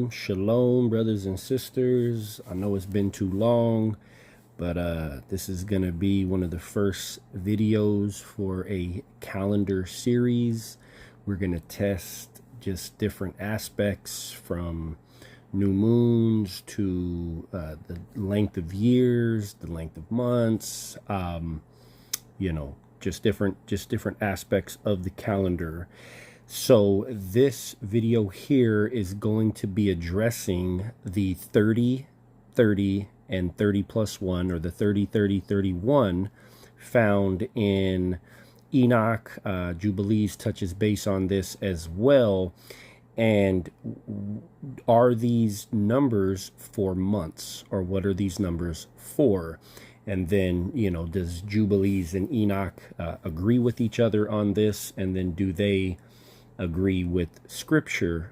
Shalom, brothers and sisters. I know it's been too long, but this is going to be one of the first videos for a calendar series. We're going to test just different aspects from new moons to the length of years, the length of months, just different aspects of the calendar. So this video here is going to be addressing the 30, 30, and 30 plus 1, or the 30, 30, 31 found in Enoch. Jubilees touches base on this as well. And are these numbers for months, or what are these numbers for? And then, does Jubilees and Enoch agree with each other on this? And then do they agree with scripture,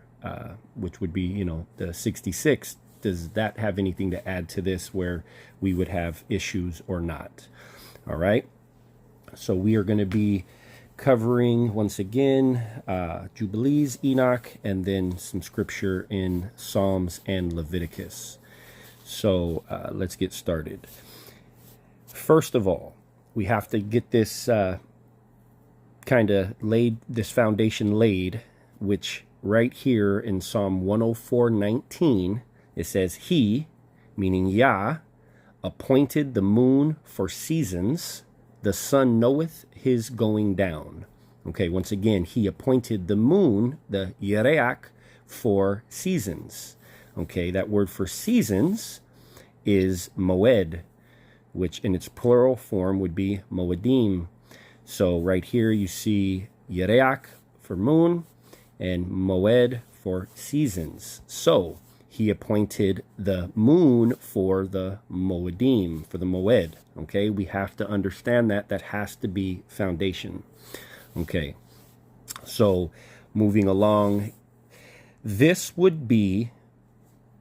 which would be, the 66? Does that have anything to add to this where we would have issues or not? All right. So we are going to be covering, once again, Jubilees, Enoch, and then some scripture in Psalms and Leviticus. So let's get started. First of all, we have to get this this foundation laid, which right here in Psalm 104:19, it says, He, meaning Yah, appointed the moon for seasons, the sun knoweth his going down. Okay, once again, he appointed the moon, the Yereach, for seasons. Okay, that word for seasons is moed, which in its plural form would be moedim. So right here you see Yereach for moon and moed for seasons. So he appointed the moon for the moedim, for the moed. Okay, we have to understand that. That has to be foundation. Okay, so moving along, this would be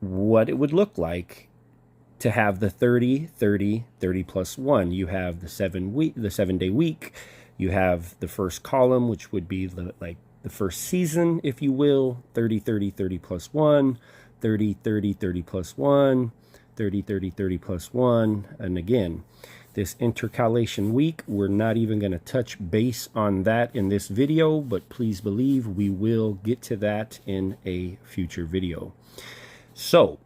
what it would look like to have the 30, 30, 30 plus 1. You have the 7-day week. You have the first column, which would be the first season, if you will, 30, 30, 30 plus 1, 30, 30, 30 plus 1, 30, 30, 30 plus 1. And again, this intercalation week, we're not even going to touch base on that in this video, but please believe we will get to that in a future video. So,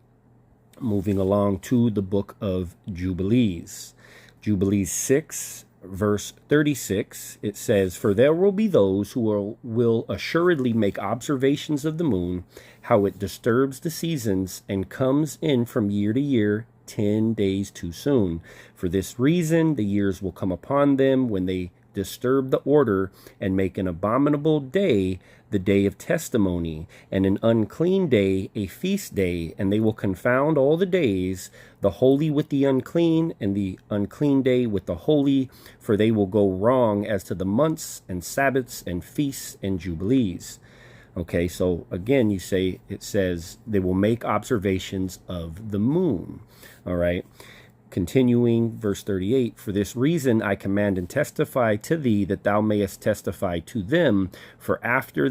moving along to the book of Jubilees. Jubilees 6, verse 36, it says, For there will be those who will assuredly make observations of the moon, how it disturbs the seasons and comes in from year to year 10 days too soon. For this reason, the years will come upon them when they disturb the order and make an abominable day the day of testimony, and an unclean day a feast day, and they will confound all the days, the holy with the unclean, and the unclean day with the holy, for they will go wrong as to the months and Sabbaths and feasts and jubilees. Okay, so again, it says they will make observations of the moon. All right. Continuing, verse 38, For this reason I command and testify to thee, that thou mayest testify to them, for after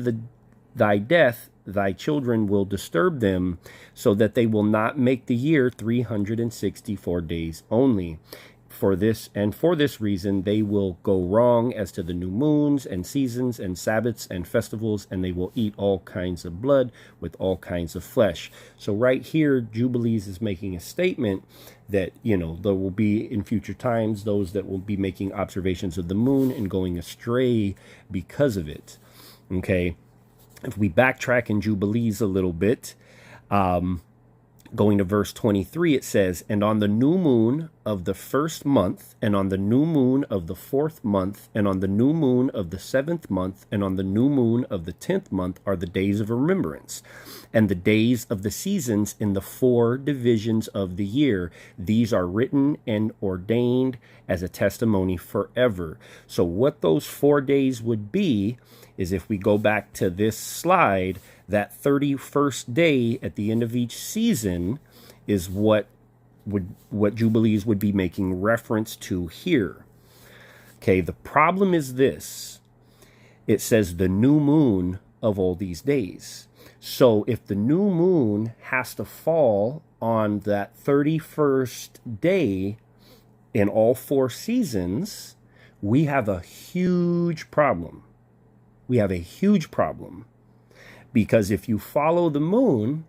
thy death thy children will disturb them, so that they will not make the year 364 days only. For this reason they will go wrong as to the new moons and seasons and Sabbaths and festivals, and they will eat all kinds of blood with all kinds of flesh. So right here, Jubilees is making a statement that, there will be in future times those that will be making observations of the moon and going astray because of it. Okay, if we backtrack in Jubilees a little bit, going to verse 23, it says, And on the new moon of the first month, and on the new moon of the fourth month, and on the new moon of the seventh month, and on the new moon of the 10th month are the days of remembrance, and the days of the seasons in the 4 divisions of the year. These are written and ordained as a testimony forever. So what those 4 days would be is, if we go back to this slide, that 31st day at the end of each season is what Jubilees would be making reference to here. Okay, the problem is this. It says the new moon of all these days. So if the new moon has to fall on that 31st day in all 4 seasons, we have a huge problem. We have a huge problem. Because if you follow the moon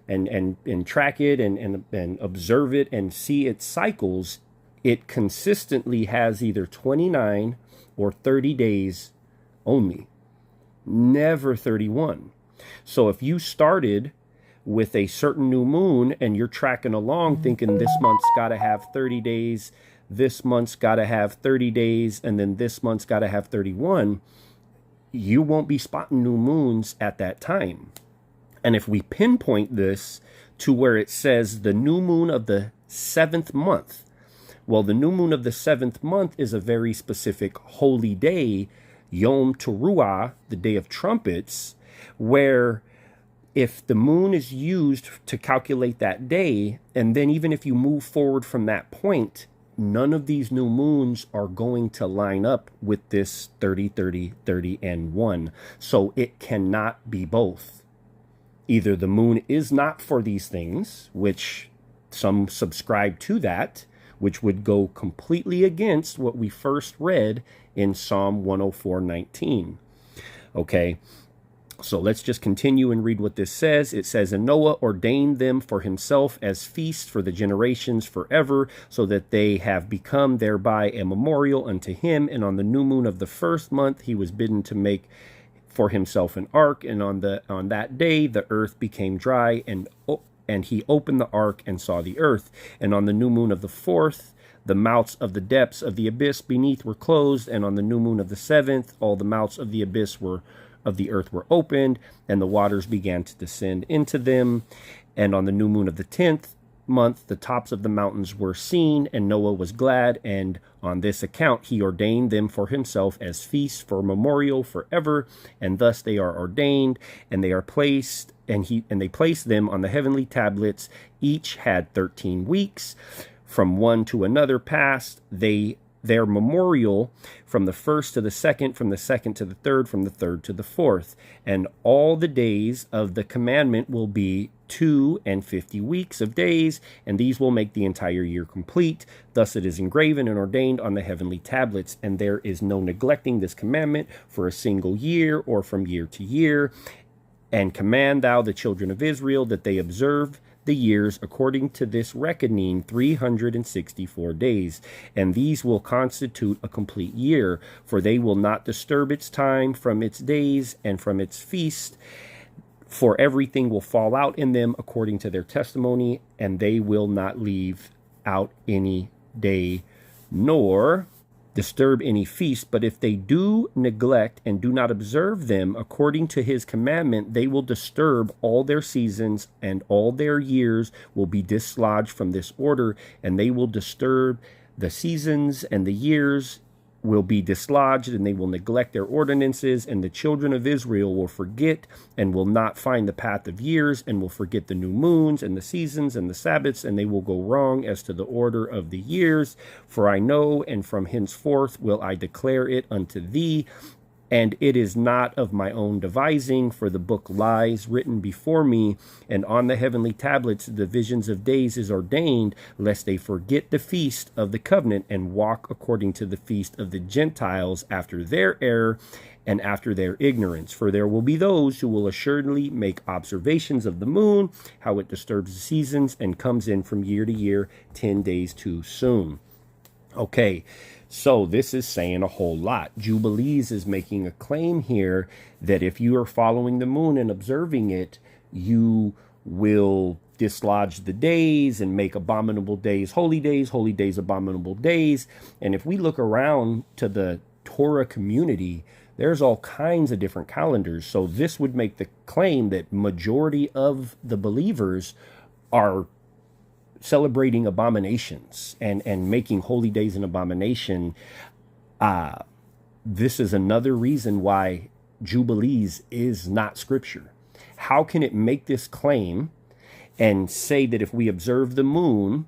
and track it and observe it and see its cycles, it consistently has either 29 or 30 days only, never 31. So if you started with a certain new moon and you're tracking along thinking this month's got to have 30 days, this month's got to have 30 days, and then this month's got to have 31, you won't be spotting new moons at that time. And if we pinpoint this to where it says the new moon of the 7th month, well, the new moon of the 7th month is a very specific holy day, Yom Teruah, the Day of Trumpets, where if the moon is used to calculate that day, and then even if you move forward from that point, none of these new moons are going to line up with this 30, 30, 30, and 1. So it cannot be both. Either the moon is not for these things, which some subscribe to that, which would go completely against what we first read in Psalm 104:19. Okay, so let's just continue and read what this says. It says, and Noah ordained them for himself as feasts for the generations forever, so that they have become thereby a memorial unto him. And on the new moon of the 1st month, he was bidden to make for himself an ark, and on that day the earth became dry, and he opened the ark and saw the earth. And on the new moon of the 4th, the mouths of the depths of the abyss beneath were closed, and on the new moon of the 7th, all the mouths of the abyss of the earth were opened, and the waters began to descend into them. And on the new moon of the 10th month, the tops of the mountains were seen, and Noah was glad, and on this account he ordained them for himself as feasts for memorial forever, and thus they are ordained, and they are placed, and they placed them on the heavenly tablets. Each had 13 weeks. From one to another passed their memorial, from the 1st to the 2nd, from the 2nd to the 3rd, from the 3rd to the 4th. And all the days of the commandment will be 2 and 50 weeks of days, and these will make the entire year complete. Thus it is engraven and ordained on the heavenly tablets, and there is no neglecting this commandment for a single year or from year to year. And command thou the children of Israel that they observe the years according to this reckoning 364 days, and these will constitute a complete year, for they will not disturb its time from its days and from its feast, for everything will fall out in them according to their testimony, and they will not leave out any day nor disturb any feast. But if they do neglect and do not observe them according to his commandment, they will disturb all their seasons, and all their years will be dislodged from this order, and they will disturb the seasons, and the years will be dislodged, and they will neglect their ordinances, and the children of Israel will forget and will not find the path of years, and will forget the new moons and the seasons and the Sabbaths, and they will go wrong as to the order of the years. For I know, and from henceforth will I declare it unto thee, and it is not of my own devising, for the book lies written before me, and on the heavenly tablets the divisions of days is ordained, lest they forget the feast of the covenant, and walk according to the feast of the Gentiles after their error and after their ignorance. For there will be those who will assuredly make observations of the moon, how it disturbs the seasons, and comes in from year to year 10 days too soon. Okay, so this is saying a whole lot. Jubilees is making a claim here that if you are following the moon and observing it, you will dislodge the days and make abominable days, holy days, abominable days. And if we look around to the Torah community, there's all kinds of different calendars. So this would make the claim that majority of the believers are celebrating abominations and making holy days an abomination. This is another reason why Jubilees is not scripture. How can it make this claim and say that if we observe the moon,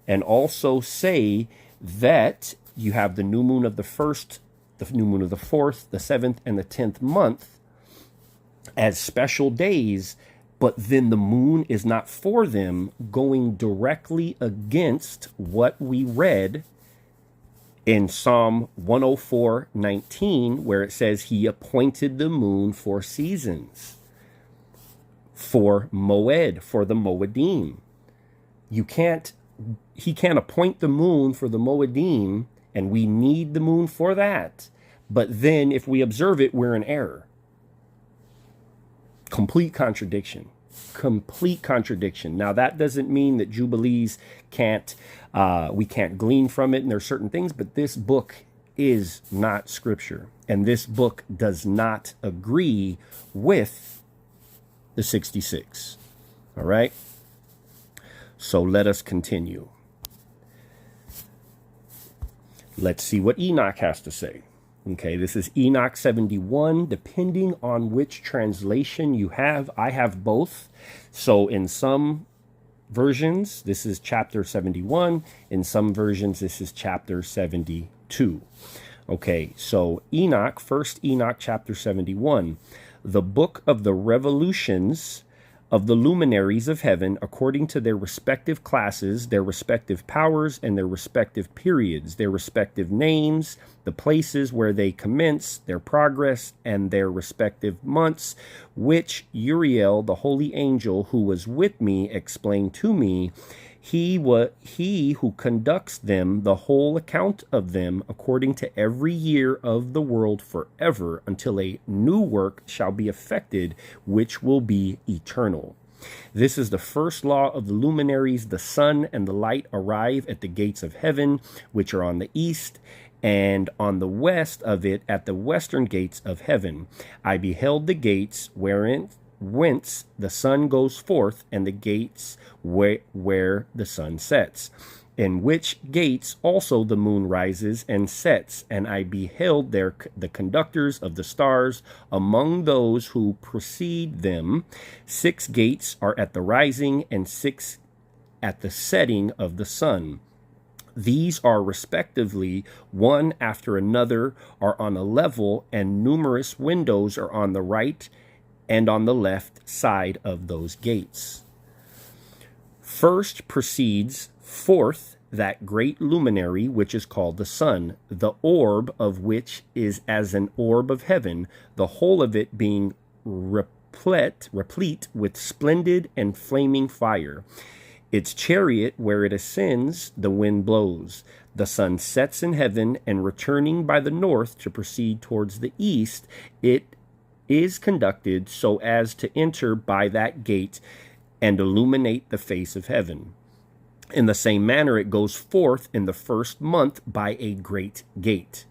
and also say that you have the new moon of the first, the new moon of the fourth, the seventh, and the 10th month as special days, but then the moon is not for them, going directly against what we read in Psalm 104:19, where it says he appointed the moon for seasons, for Moed, for the Moedim. He can't appoint the moon for the Moedim, and we need the moon for that. But then if we observe it, we're in error. Complete contradiction. Complete contradiction. Now, that doesn't mean that Jubilees we can't glean from it, and there are certain things, but this book is not scripture. And this book does not agree with the 66. All right? So let us continue. Let's see what Enoch has to say. Okay, this is Enoch 71, depending on which translation you have. I have both. So in some versions, this is chapter 71. In some versions, this is chapter 72. Okay, so Enoch, first Enoch chapter 71, the book of the revolutions of the luminaries of heaven according to their respective classes, their respective powers, and their respective periods, their respective names, the places where they commence, their progress, and their respective months, which Uriel, the holy angel who was with me, explained to me. He who conducts them, the whole account of them, according to every year of the world forever, until a new work shall be effected, which will be eternal. This is the first law of the luminaries. The sun and the light arrive at the gates of heaven, which are on the east, and on the west of it at the western gates of heaven. I beheld the gates whence the sun goes forth, and the gates where the sun sets, in which gates also the moon rises and sets. And I beheld there the conductors of the stars among those who precede them. 6 gates are at the rising, and 6 at the setting of the sun. These are respectively one after another are on a level, and numerous windows are on the right and on the left side of those gates. First proceeds forth that great luminary which is called the sun, the orb of which is as an orb of heaven, the whole of it being replete with splendid and flaming fire. Its chariot, where it ascends, the wind blows. The sun sets in heaven, and returning by the north to proceed towards the east, it is conducted so as to enter by that gate and illuminate the face of heaven. In the same manner, it goes forth in the first month by a great gate.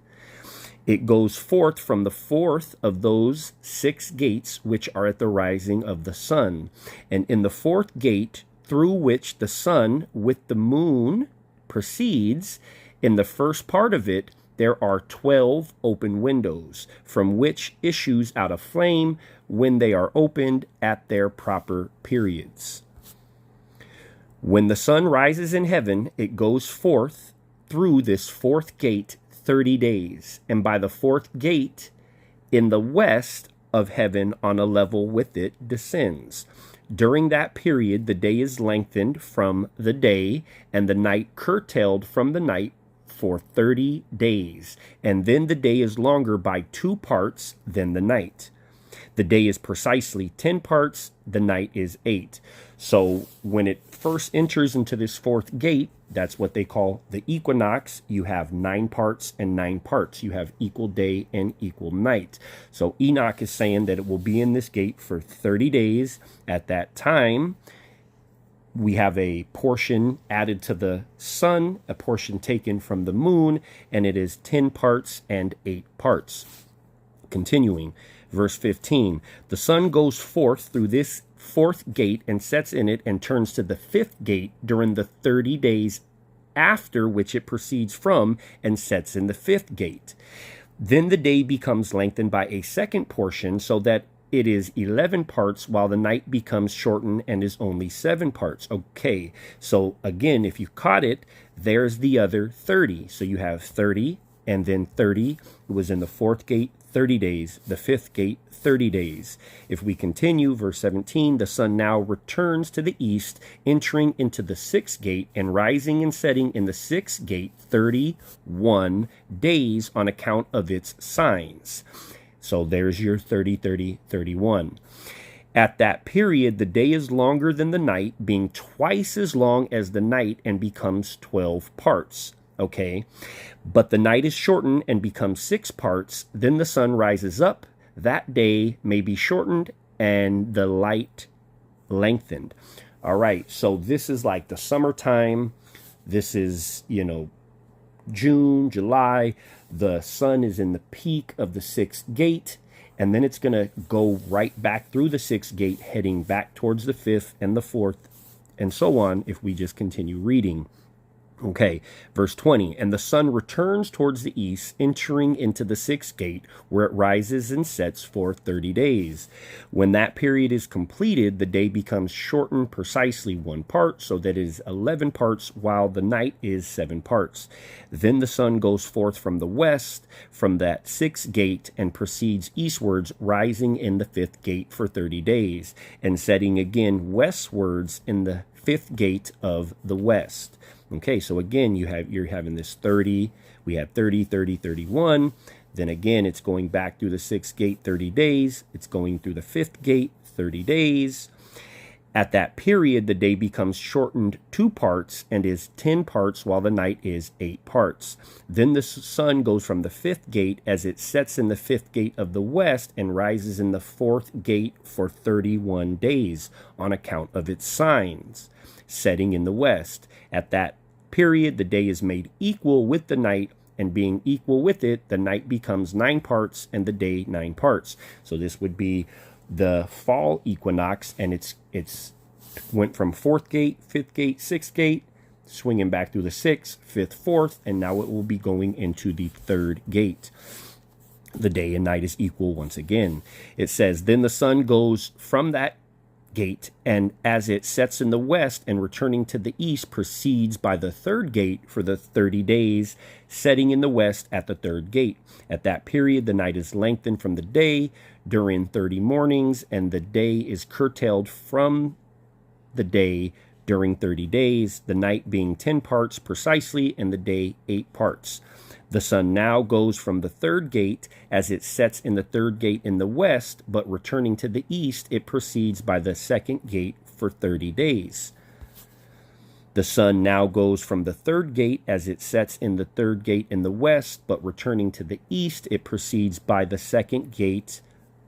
It goes forth from the fourth of those 6 gates which are at the rising of the sun. And in the fourth gate, through which the sun with the moon proceeds, in the first part of it, there are 12 open windows, from which issues out a flame when they are opened at their proper periods. When the sun rises in heaven, it goes forth through this fourth gate 30 days, and by the fourth gate in the west of heaven on a level with it descends. During that period, the day is lengthened from the day, and the night curtailed from the night for 30 days, and then the day is longer by 2 parts than the night. The day is precisely 10 parts, the night is 8. So when it first enters into this fourth gate, that's what they call the equinox. You have 9 parts and 9 parts. You have equal day and equal night. So Enoch is saying that it will be in this gate for 30 days. At that time, we have a portion added to the sun, a portion taken from the moon, and it is 10 parts and 8 parts. Continuing, verse 15, the sun goes forth through this fourth gate and sets in it and turns to the 5th gate during the 30 days after which it proceeds from and sets in the 5th gate. Then the day becomes lengthened by a second portion, so that it is 11 parts, while the night becomes shortened and is only 7 parts. Okay, so again, if you caught it, there's the other 30. So you have 30, and then 30 was in the fourth gate, 30 days. The fifth gate, 30 days. If we continue, verse 17, the sun now returns to the east, entering into the sixth gate and rising and setting in the sixth gate, 31 days on account of its signs. So there's your 30, 30, 31. At that period, the day is longer than the night, being twice as long as the night, and becomes 12 parts. Okay, but the night is shortened and becomes 6 parts. Then the sun rises up. That day may be shortened and the light lengthened. All right, so this is like the summertime. This is, June, July. The sun is in the peak of the sixth gate, and then it's going to go right back through the sixth gate, heading back towards the fifth and the fourth, and so on, if we just continue reading. Okay, verse 20, and the sun returns towards the east, entering into the sixth gate, where it rises and sets for 30 days. When that period is completed, the day becomes shortened precisely 1 part, so that it is 11 parts, while the night is 7 parts. Then the sun goes forth from the west, from that sixth gate, and proceeds eastwards, rising in the fifth gate for 30 days, and setting again westwards in the fifth gate of the west. Okay, so again, you're having this 30, we have 30, 30, 31. Then again, it's going back through the sixth gate, 30 days. It's going through the fifth gate, 30 days. At that period, the day becomes shortened 2 parts and is 10 parts, while the night is 8 parts. Then the sun goes from the fifth gate as it sets in the fifth gate of the west and rises in the fourth gate for 31 days on account of its signs, setting in the west. At that period, the day is made equal with the night, and being equal with it, the night becomes 9 parts and the day 9 parts. So this would be the fall equinox, and it's went from fourth gate, fifth gate, sixth gate, swinging back through the sixth, fifth, fourth, and now it will be going into the third gate. The day and night is equal once again. It says, then the sun goes from that gate, and as it sets in the west and returning to the east, proceeds by the third gate for the 30 days, setting in the west at the third gate. At that period, the night is lengthened from the day during 30 mornings, and the day is curtailed from the day during 30 days, the night being 10 parts precisely, and the day 8 parts. The sun now goes from the third gate as it sets in the third gate in the west, but returning to the east, it proceeds by the second gate for 30 days. The sun now goes from the third gate as it sets in the third gate in the west, but returning to the east, it proceeds by the second gate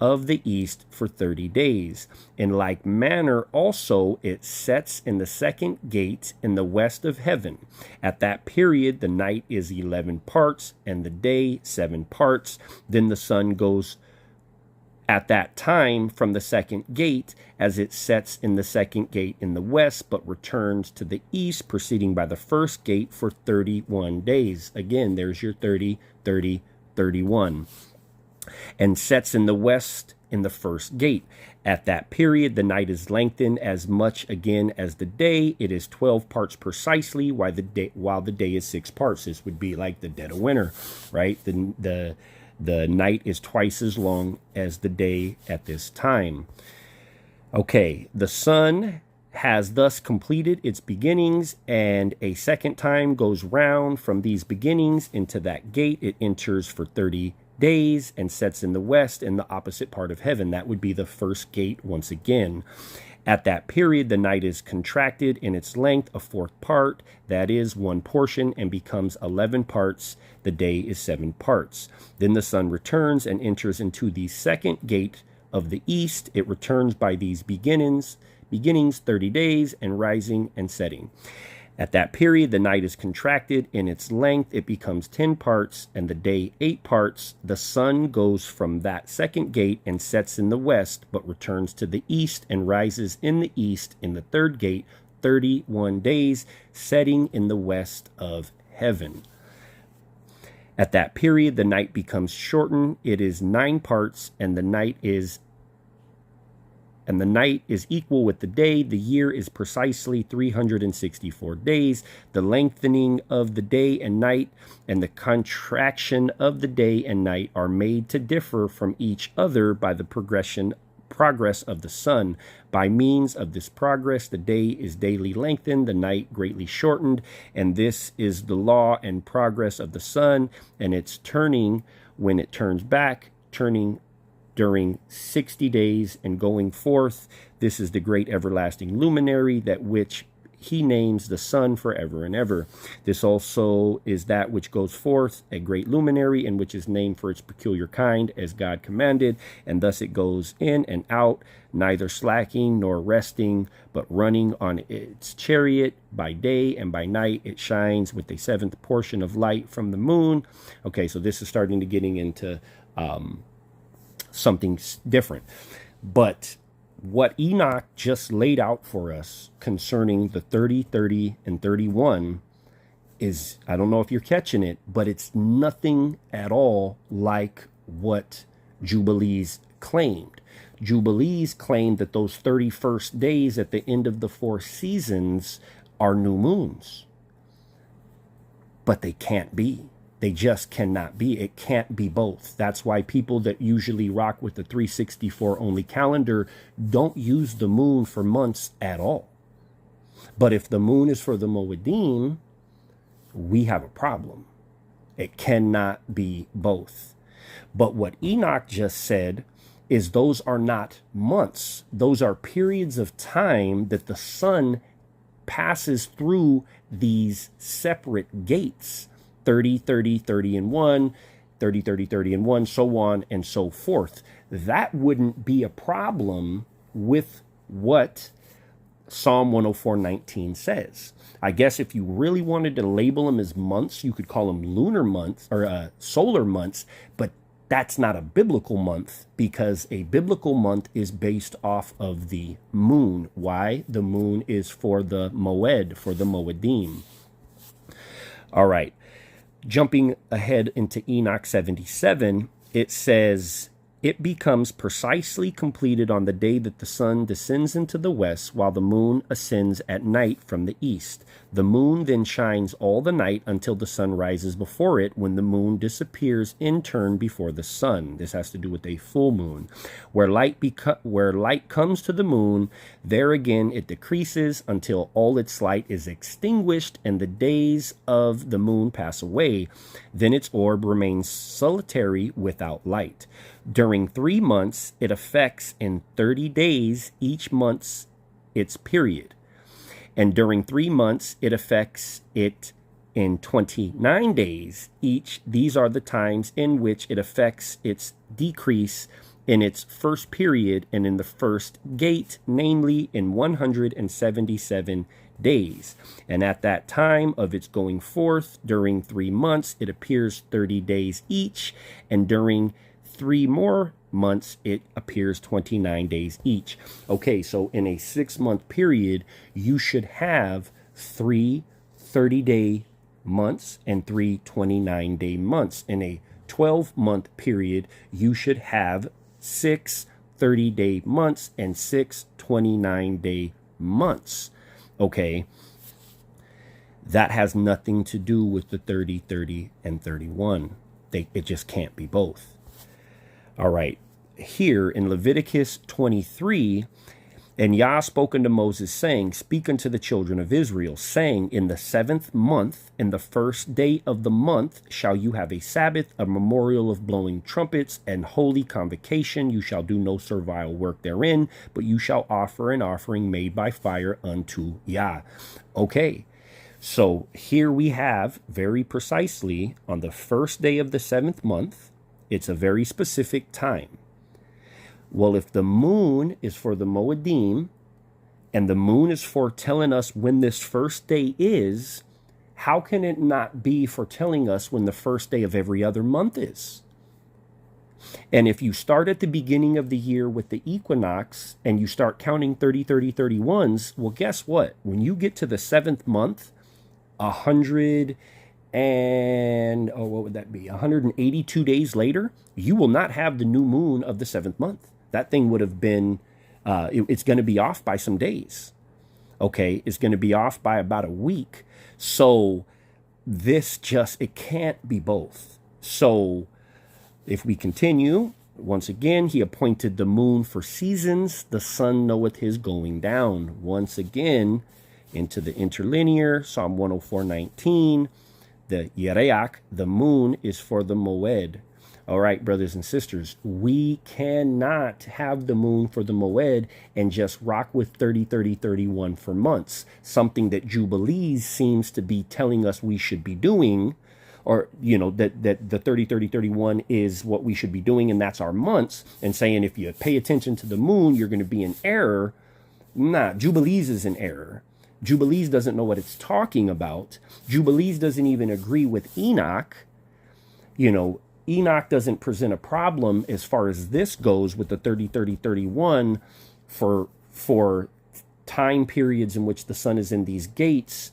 of the east for 30 days. In like manner also it sets in the second gate in the west of heaven. At that period the night is 11 parts and the day 7 parts. Then the sun goes at that time from the second gate as it sets in the second gate in the west, but returns to the east, proceeding by the first gate for 31 days. Again, there's your 30, 30, 31. And sets in the west in the first gate. At that period, the night is lengthened as much again as the day. It is 12 parts precisely, while the day is 6 parts. This would be like the dead of winter, right? The night is twice as long as the day at this time. Okay, the sun has thus completed its beginnings, and a second time goes round from these beginnings into that gate. It enters for 30 days and sets in the west in the opposite part of heaven. That would be the first gate once again. At that period, the night is contracted in its length a 4th part, that is 1 portion, and becomes 11 parts. The day is 7 parts. Then the sun returns and enters into the second gate of the east. It returns by these beginnings 30 days, and rising and setting. At that period, the night is contracted in its length. It becomes 10 parts, and the day 8 parts. The sun goes from that second gate and sets in the west, but returns to the east and rises in the east in the third gate, 31 days, setting in the west of heaven. At that period, the night becomes shortened. It is 9 parts, and the night is and the night is equal with the day. The year is precisely 364 days. The lengthening of the day and night and the contraction of the day and night are made to differ from each other by the progress of the sun. By means of this progress, the day is daily lengthened, the night greatly shortened, and this is the law and progress of the sun, and its turning when it turns back, turning during 60 days and going forth. This is the great everlasting luminary, that which he names the sun forever and ever. This also is that which goes forth, a great luminary, and which is named for its peculiar kind, as God commanded, and thus it goes in and out, neither slacking nor resting, but running on its chariot by day, and by night it shines with a seventh portion of light from the moon. Okay, so this is starting to getting into something different. But what Enoch just laid out for us concerning the 30, 30, and 31 is, I don't know if you're catching it, but it's nothing at all like what Jubilees claimed. Jubilees claimed that those 31st days at the end of the 4 seasons are new moons. But they can't be. They just cannot be. It can't be both. That's why people that usually rock with the 364 only calendar don't use the moon for months at all. But if the moon is for the Moedim, we have a problem. It cannot be both. But what Enoch just said is those are not months. Those are periods of time that the sun passes through these separate gates. 30, 30, 30 and 1, 30, 30, 30 and 1, so on and so forth. That wouldn't be a problem with what Psalm 104:19 says. I guess if you really wanted to label them as months, you could call them lunar months or solar months, but that's not a biblical month, because a biblical month is based off of the moon. Why? The moon is for the Moed, for the Moedim. All right. Jumping ahead into Enoch 77, it says, it becomes precisely completed on the day that the sun descends into the west, while the moon ascends at night from the east. The moon then shines all the night until the sun rises before it, when the moon disappears in turn before the sun. This has to do with a full moon. Where light comes to the moon, there again it decreases until all its light is extinguished and the days of the moon pass away. Then its orb remains solitary without light. During 3 months, it affects in 30 days each month's its period. And during 3 months, it affects it in 29 days each. These are the times in which it affects its decrease in its first period and in the first gate, namely in 177 days. And at that time of its going forth, during 3 months, it appears 30 days each, and during 3 more months, it appears 29 days each. Okay, so in a 6-month period, you should have 3 30-day months and 3 29-day months. In a 12-month period, you should have 6 30-day months and 6 29-day months. Okay, that has nothing to do with the 30, 30, and 31. It just can't be both. All right, here in Leviticus 23, and Yah spoke unto Moses, saying, speak unto the children of Israel, saying, in the 7th month, in the first day of the month, shall you have a Sabbath, a memorial of blowing trumpets, and holy convocation. You shall do no servile work therein, but you shall offer an offering made by fire unto Yah. Okay, so here we have very precisely on the first day of the 7th month, it's a very specific time. Well, if the moon is for the Moedim, and the moon is for telling us when this first day is, how can it not be for telling us when the first day of every other month is? And if you start at the beginning of the year with the equinox, and you start counting 30, 30, 31s, well, guess what? When you get to the 7th month, 182 days later, you will not have the new moon of the 7th month. That thing would have been It's going to be off by some days. Okay, it's going to be off by about a week. So it can't be both. So if we continue, once again, he appointed the moon for seasons. The sun knoweth his going down. Once again, into the interlinear, Psalm 104:19, the Yereach, the moon, is for the Moed. All right, brothers and sisters, we cannot have the moon for the Moed and just rock with 30, 30, 31 for months, something that Jubilees seems to be telling us we should be doing, or, that the 30, 30, 31 is what we should be doing, and that's our months, and saying if you pay attention to the moon, you're going to be in error. Nah, Jubilees is in error. Jubilees doesn't know what it's talking about. Jubilees doesn't even agree with Enoch. Enoch doesn't present a problem as far as this goes with the 30, 30, 31 for time periods in which the sun is in these gates,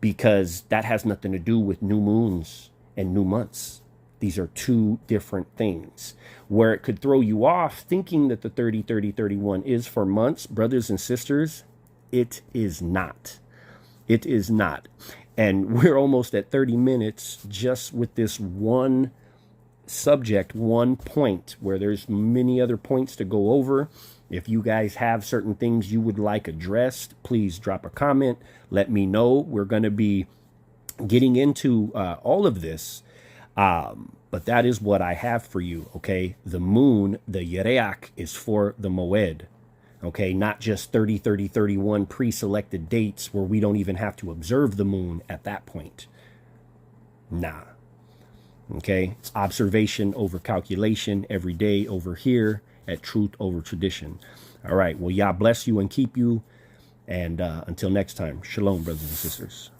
because that has nothing to do with new moons and new months. These are two different things. Where it could throw you off thinking that the 30, 30, 31 is for months, brothers and sisters, it is not. It is not. And we're almost at 30 minutes just with this one subject, one point, where there's many other points to go over. If you guys have certain things you would like addressed, please drop a comment. Let me know. We're going to be getting into all of this. But that is what I have for you. Okay. The moon, the Yereach, is for the Moed. Okay. Not just 30, 30, 31 pre-selected dates where we don't even have to observe the moon at that point. Nah. Okay, it's observation over calculation every day over here at Truth Over Tradition. All right, well, Yah bless you and keep you. And until next time, shalom, brothers and sisters.